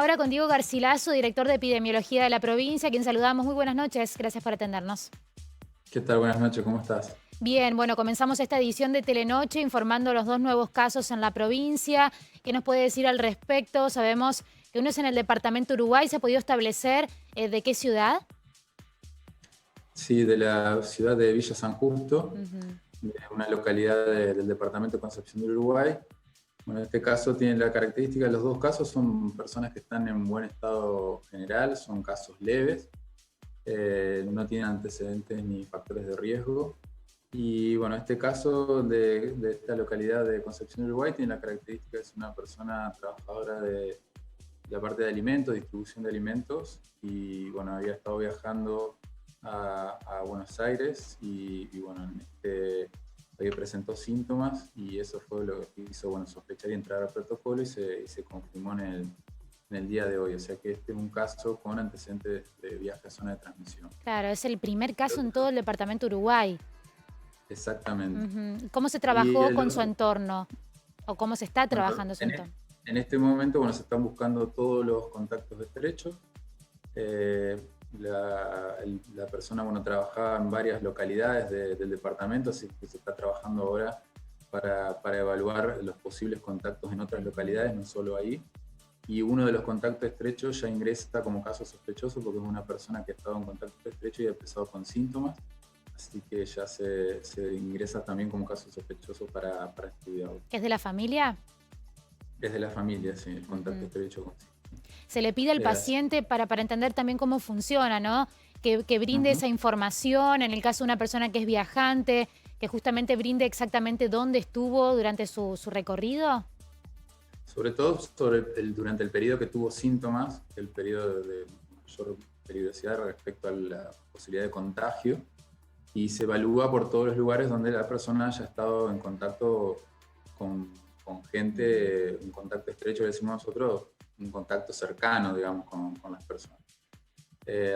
ahora con Diego Garcilaso, director de epidemiología de la provincia, a quien saludamos. Muy buenas noches, gracias por atendernos. ¿Qué tal? Buenas noches, ¿cómo estás? Bien, bueno, comenzamos esta edición de Telenoche informando los dos nuevos casos en la provincia. ¿Qué nos puede decir al respecto? Sabemos que uno es en el departamento Uruguay. ¿Se ha podido establecer de qué ciudad? Sí, de la ciudad de Villa San Justo, Ujú. de una localidad del departamento de Concepción del Uruguay. Bueno, en este caso tiene la característica, los dos casos son personas que están en buen estado general, son casos leves, no tienen antecedentes ni factores de riesgo. Y bueno, este caso de esta localidad de Concepción del Uruguay tiene la característica de ser una persona trabajadora de la parte de alimentos, distribución de alimentos, y bueno, había estado viajando a Buenos Aires y bueno, ahí presentó síntomas y eso fue lo que hizo, bueno, sospechar y entrar al protocolo y se confirmó en el día de hoy. O sea que este es un caso con antecedentes de viaje a zona de transmisión. Claro, es el primer caso El en otro, todo el departamento Uruguay. exactamente. Ujú. ¿Cómo se Y trabajó el con su otro, entorno? ¿O cómo se está bueno, trabajando su entorno? en este momento, bueno, se están buscando todos los contactos estrechos. La persona, bueno, trabajaba en varias localidades del departamento, así que se está trabajando ahora para evaluar los posibles contactos en otras localidades, no solo ahí. Y uno de los contactos estrechos ya ingresa como caso sospechoso porque es una persona que ha estado en contacto estrecho y ha empezado con síntomas, así que ya se ingresa también como caso sospechoso para estudiarlo. ¿Es de la familia? Es de la familia, sí, el contacto Ujú. estrecho con síntomas. Se le pide al Así. paciente para entender también cómo funciona, ¿no? Que brinde Ujú. esa información, en el caso de una persona que es viajante, que justamente brinde exactamente dónde estuvo durante su recorrido. Sobre todo durante el periodo que tuvo síntomas, el periodo de mayor peligrosidad respecto a la posibilidad de contagio, y se evalúa por todos los lugares donde la persona haya estado en contacto con, con Ujú. gente, un contacto estrecho, decimos nosotros, un contacto cercano, digamos, con las personas.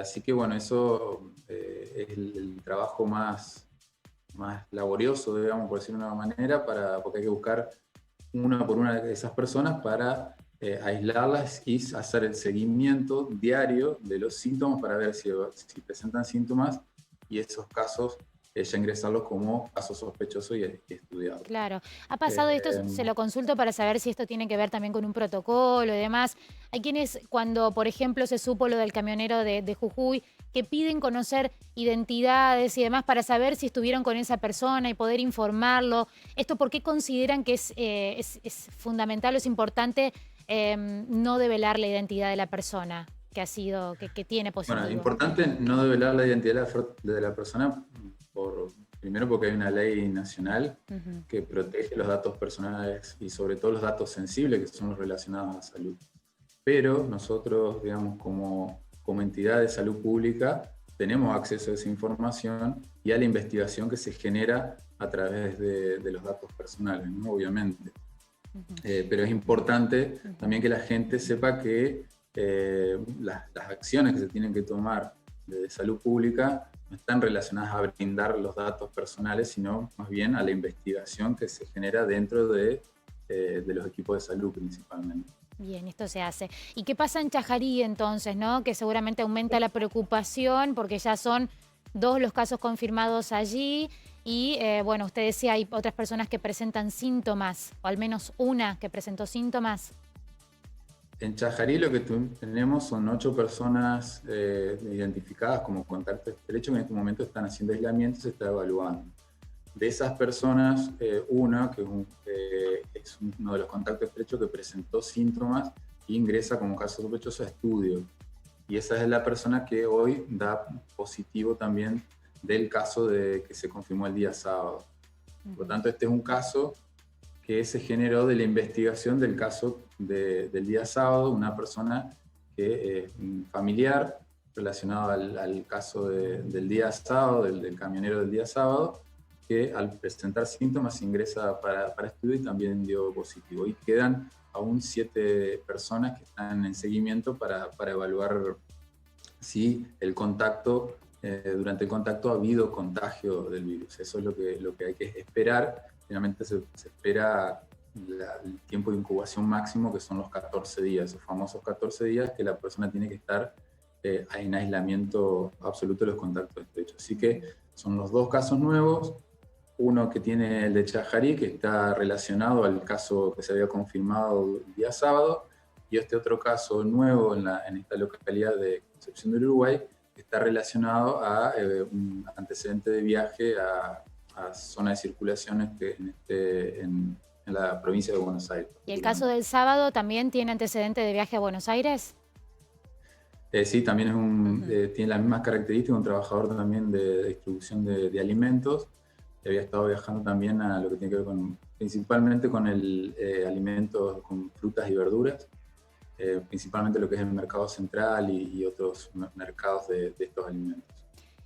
Así que bueno, eso es el trabajo más laborioso, digamos, por decirlo de una manera, porque hay que buscar una por una de esas personas para aislarlas y hacer el seguimiento diario de los síntomas para ver si presentan síntomas y esos casos ya ingresarlos como casos sospechosos y estudiarlos. Claro. ¿Ha pasado esto? Eh, Se lo consulto para saber si esto tiene que ver también con un protocolo y demás. Hay quienes, cuando, por ejemplo, se supo lo del camionero de Jujuy, que piden conocer identidades y demás para saber si estuvieron con esa persona y poder informarlo. ¿Esto por qué consideran que es fundamental o es importante no develar la identidad de la persona que ha sido, que tiene bueno, positivo? importante no develar la identidad de la persona, primero porque hay una ley nacional Ujú. que protege los datos personales y sobre todo los datos sensibles que son los relacionados a salud. Pero nosotros, digamos, como entidad de salud pública, tenemos acceso a esa información y a la investigación que se genera a través de los datos personales, ¿no? Obviamente. Ujú. Pero es importante Ujú. también que la gente sepa que las acciones que se tienen que tomar de salud pública no están relacionadas a brindar los datos personales, sino más bien a la investigación que se genera dentro de los equipos de salud principalmente. Bien, esto se hace. ¿Y qué pasa en Chajarí entonces, no? Que seguramente aumenta la preocupación porque ya son dos los casos confirmados allí y, bueno, usted decía, hay otras personas que presentan síntomas, o al menos una que presentó síntomas. En Chajarí lo que tenemos son 8 personas identificadas como contacto estrecho que en este momento están haciendo aislamiento y se está evaluando. De esas personas, una, que es uno de los contactos estrechos que presentó síntomas, ingresa como caso sospechoso a estudio. Y esa es la persona que hoy da positivo también del caso que se confirmó el día sábado. Por lo Ujú. tanto, este es un caso que se generó de la investigación del caso del día sábado, una persona que es un familiar relacionado al caso del día sábado, del camionero del día sábado, que al presentar síntomas ingresa para estudio y también dio positivo. Y quedan aún 7 personas que están en seguimiento para evaluar si durante el contacto ha habido contagio del virus. Eso es lo que hay que esperar. Finalmente se espera el tiempo de incubación máximo, que son los 14 días, esos famosos 14 días que la persona tiene que estar en aislamiento absoluto de los contactos estrechos. Así que son los dos casos nuevos, uno que tiene el de Chajarí, que está relacionado al caso que se había confirmado el día sábado, y este otro caso nuevo en esta localidad de Concepción del Uruguay, que está relacionado a un antecedente de viaje a zona de circulaciones en la provincia de Buenos Aires. ¿Y el caso del sábado también tiene antecedente de viaje a Buenos Aires? Sí, también tiene las mismas características, un trabajador también de distribución de alimentos, que había estado viajando también a lo que tiene que ver principalmente con alimentos con frutas y verduras, principalmente lo que es el mercado central y otros mercados de estos alimentos.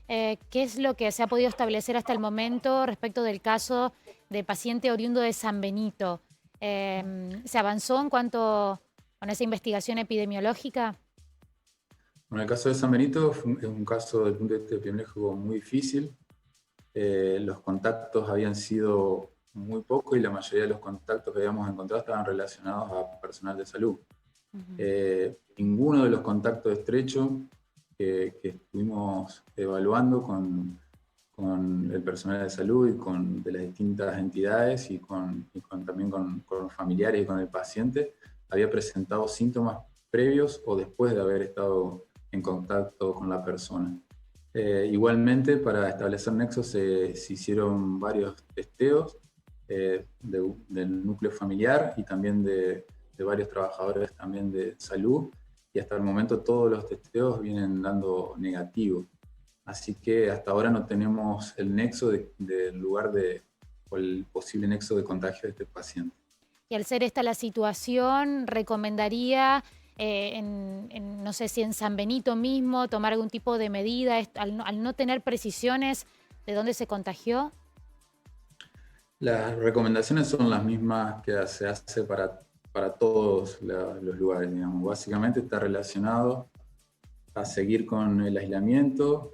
¿Qué es lo que se ha podido establecer hasta el momento respecto del caso de paciente oriundo de San Benito? ¿Se avanzó en cuanto con esa investigación epidemiológica? Bueno, el caso de San Benito es un caso desde el punto de vista epidemiológico muy difícil. Los contactos habían sido muy pocos y la mayoría de los contactos que habíamos encontrado estaban relacionados a personal de salud. Ninguno de los contactos estrechos que estuvimos evaluando con el personal de salud y de las distintas entidades y también con los familiares y con el paciente había presentado síntomas previos o después de haber estado en contacto con la persona. Igualmente, para establecer nexos se hicieron varios testeos del núcleo familiar y también de varios trabajadores también de salud, y hasta el momento todos los testeos vienen dando negativo. Así que hasta ahora no tenemos el nexo del lugar o el posible nexo de contagio de este paciente. Y al ser esta la situación, ¿recomendaría, no sé si en San Benito mismo, tomar algún tipo de medida al no tener precisiones de dónde se contagió? Las recomendaciones son las mismas que se hace para todos los lugares, digamos. Básicamente está relacionado a seguir con el aislamiento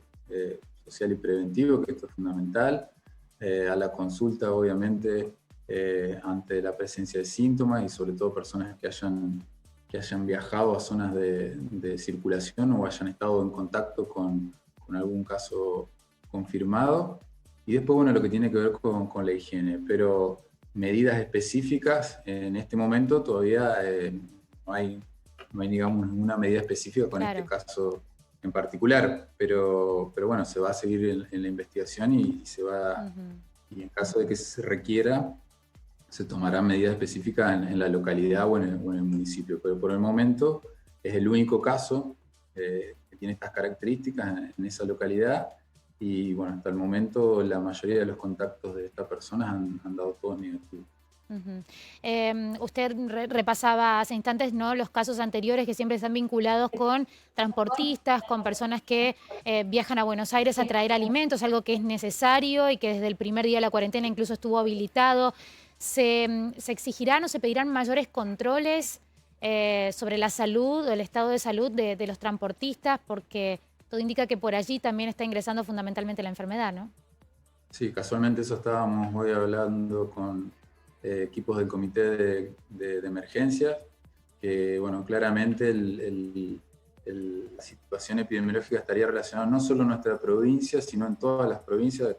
social y preventivo, que esto es fundamental, a la consulta, obviamente, ante la presencia de síntomas y sobre todo personas que hayan viajado a zonas de circulación o hayan estado en contacto con algún caso confirmado. Y después, bueno, lo que tiene que ver con la higiene, pero medidas específicas en este momento todavía no hay, digamos, ninguna medida específica con Claro. este caso en particular, pero bueno, se va a seguir en la investigación y y en caso de que se requiera, se tomarán medidas específicas en la localidad o en el municipio, pero por el momento es el único caso que tiene estas características en esa localidad. Y bueno, hasta el momento la mayoría de los contactos de estas personas han dado todos negativos. Usted repasaba hace instantes, ¿no?, los casos anteriores que siempre están vinculados con transportistas, con personas que viajan a Buenos Aires a traer alimentos, algo que es necesario y que desde el primer día de la cuarentena incluso estuvo habilitado. ¿Se exigirán o se pedirán mayores controles sobre la salud o el estado de salud de los transportistas? Porque todo indica que por allí también está ingresando fundamentalmente la enfermedad, ¿no? Sí, casualmente eso estábamos hoy hablando con equipos del comité de emergencias, que bueno, claramente la situación epidemiológica estaría relacionada no solo en nuestra provincia, sino en todas las provincias.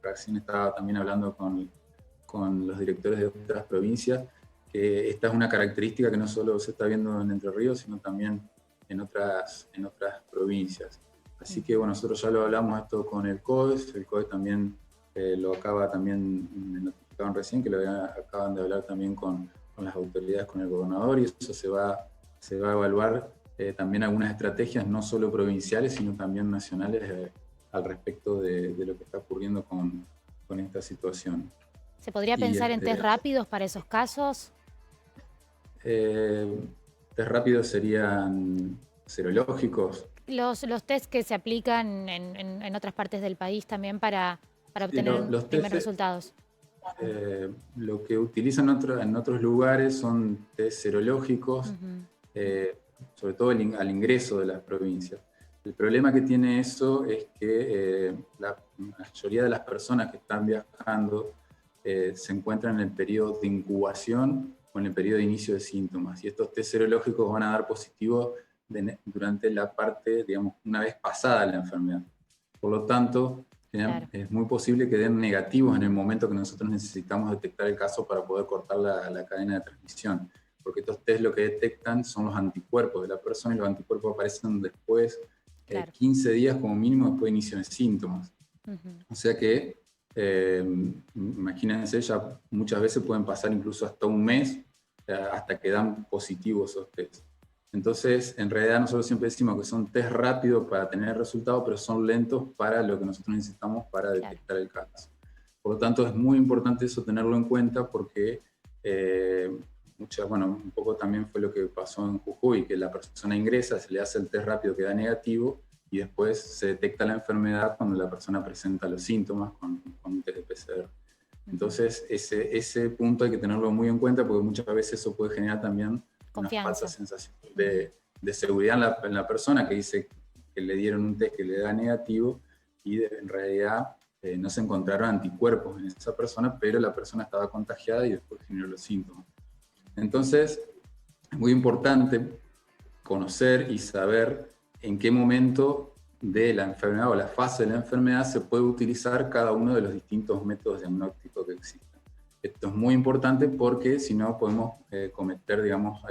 Recién estaba también hablando con los directores de otras provincias, que esta es una característica que no solo se está viendo en Entre Ríos, sino también en otras provincias. Así que bueno, nosotros ya lo hablamos esto con el COES también lo acaba también, me notificaron recién que acaban de hablar también con las autoridades, con el gobernador, y eso se va a evaluar también algunas estrategias, no solo provinciales, sino también nacionales al respecto de lo que está ocurriendo con esta situación. ¿Se podría pensar en test rápidos para esos casos? Test rápidos serían serológicos. Los test que se aplican en otras partes del país también para obtener los primeros test, resultados. lo que utilizan en otros lugares son test serológicos, sobre todo al ingreso de las provincias. El problema que tiene eso es que la mayoría de las personas que están viajando se encuentran en el periodo de incubación o en el periodo de inicio de síntomas. Y estos test serológicos van a dar positivo durante la parte, digamos, una vez pasada la enfermedad. Por lo tanto, Claro. es muy posible que den negativos en el momento que nosotros necesitamos detectar el caso para poder cortar la cadena de transmisión. Porque estos test lo que detectan son los anticuerpos de la persona y los anticuerpos aparecen después, Claro. 15 días como mínimo después de inicio de síntomas. O sea que, imagínense, ya muchas veces pueden pasar incluso hasta un mes hasta que dan positivos esos test. Entonces, en realidad nosotros siempre decimos que son test rápidos para tener resultados, pero son lentos para lo que nosotros necesitamos para detectar el caso. Por lo tanto, es muy importante eso tenerlo en cuenta porque bueno, un poco también fue lo que pasó en Jujuy, que la persona ingresa, se le hace el test rápido que da negativo y después se detecta la enfermedad cuando la persona presenta los síntomas con un test de PCR. Entonces, ese punto hay que tenerlo muy en cuenta porque muchas veces eso puede generar también una falsa sensación de seguridad en la persona que dice que le dieron un test que le da negativo y en realidad no se encontraron anticuerpos en esa persona, pero la persona estaba contagiada y después generó los síntomas. Entonces, es muy importante conocer y saber en qué momento de la enfermedad o la fase de la enfermedad se puede utilizar cada uno de los distintos métodos diagnósticos que existen. Esto es muy importante porque si no podemos cometer, digamos,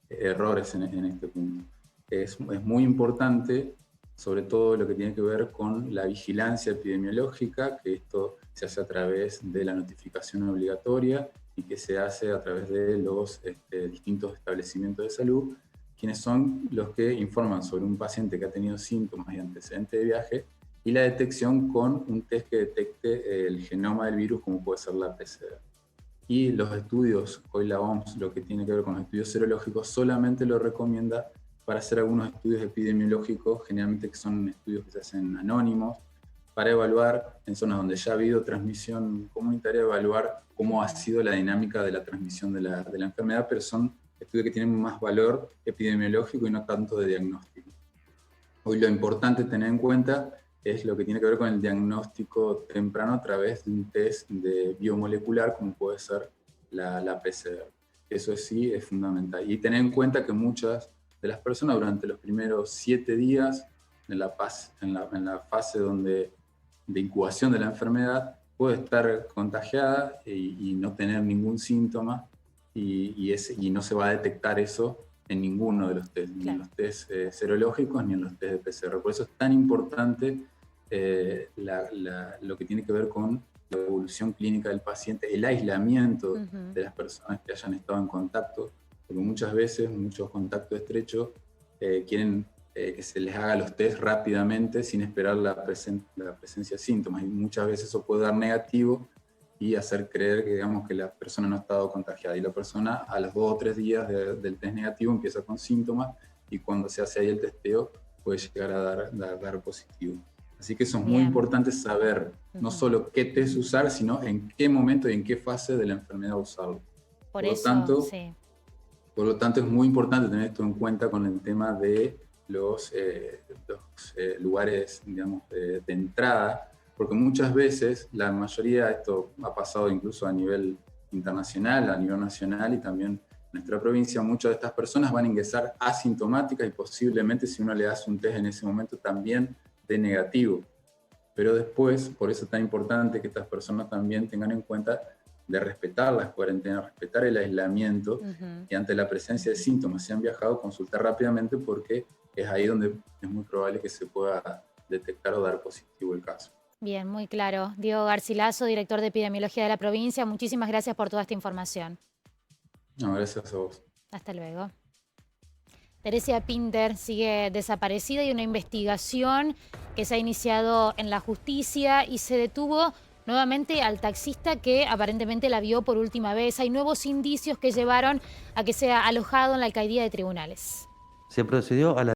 errores en este punto. Es muy importante, sobre todo lo que tiene que ver con la vigilancia epidemiológica, que esto se hace a través de la notificación obligatoria y que se hace a través de los distintos establecimientos de salud, quienes son los que informan sobre un paciente que ha tenido síntomas y antecedentes de viaje, y la detección con un test que detecte el genoma del virus, como puede ser la PCR. Y los estudios, hoy la OMS, lo que tiene que ver con los estudios serológicos, solamente lo recomienda para hacer algunos estudios epidemiológicos, generalmente que son estudios que se hacen anónimos, para evaluar en zonas donde ya ha habido transmisión comunitaria, evaluar cómo ha sido la dinámica de la transmisión de la enfermedad, pero son estudios que tienen más valor epidemiológico y no tanto de diagnóstico. Hoy lo importante tener en cuenta es lo que tiene que ver con el diagnóstico temprano a través de un test de biomolecular, como puede ser la PCR. Eso sí es fundamental. Y tener en cuenta que muchas de las personas durante los primeros 7 días en la fase de incubación de la enfermedad puede estar contagiada y no tener ningún síntoma y no se va a detectar eso en ninguno de los test, ni en los test serológicos ni en los test de PCR. Por eso es tan importante lo que tiene que ver con la evolución clínica del paciente, el aislamiento de las personas que hayan estado en contacto, porque muchas veces, muchos contactos estrechos quieren que se les haga los test rápidamente sin esperar la presencia de síntomas, y muchas veces eso puede dar negativo y hacer creer que, digamos, que la persona no ha estado contagiada, y la persona a los 2 o 3 días del test negativo empieza con síntomas y cuando se hace ahí el testeo puede llegar a dar positivo. Así que eso es muy importante saber no solo qué test usar, sino en qué momento y en qué fase de la enfermedad usarlo. Por lo tanto, es muy importante tener esto en cuenta con el tema de los lugares, digamos, de entrada, porque muchas veces, la mayoría, esto ha pasado incluso a nivel internacional, a nivel nacional y también en nuestra provincia, muchas de estas personas van a ingresar asintomáticas y posiblemente si uno le hace un test en ese momento también de negativo. Pero después, por eso es tan importante que estas personas también tengan en cuenta de respetar las cuarentenas, respetar el aislamiento y ante la presencia de síntomas, si han viajado, consultar rápidamente porque es ahí donde es muy probable que se pueda detectar o dar positivo el caso. Bien, muy claro. Diego Garcilaso, director de epidemiología de la provincia, muchísimas gracias por toda esta información. No, gracias a vos. Hasta luego. Teresia Pinter sigue desaparecida y una investigación que se ha iniciado en la justicia y se detuvo nuevamente al taxista que aparentemente la vio por última vez. Hay nuevos indicios que llevaron a que sea alojado en la alcaldía de Tribunales. Se procedió a la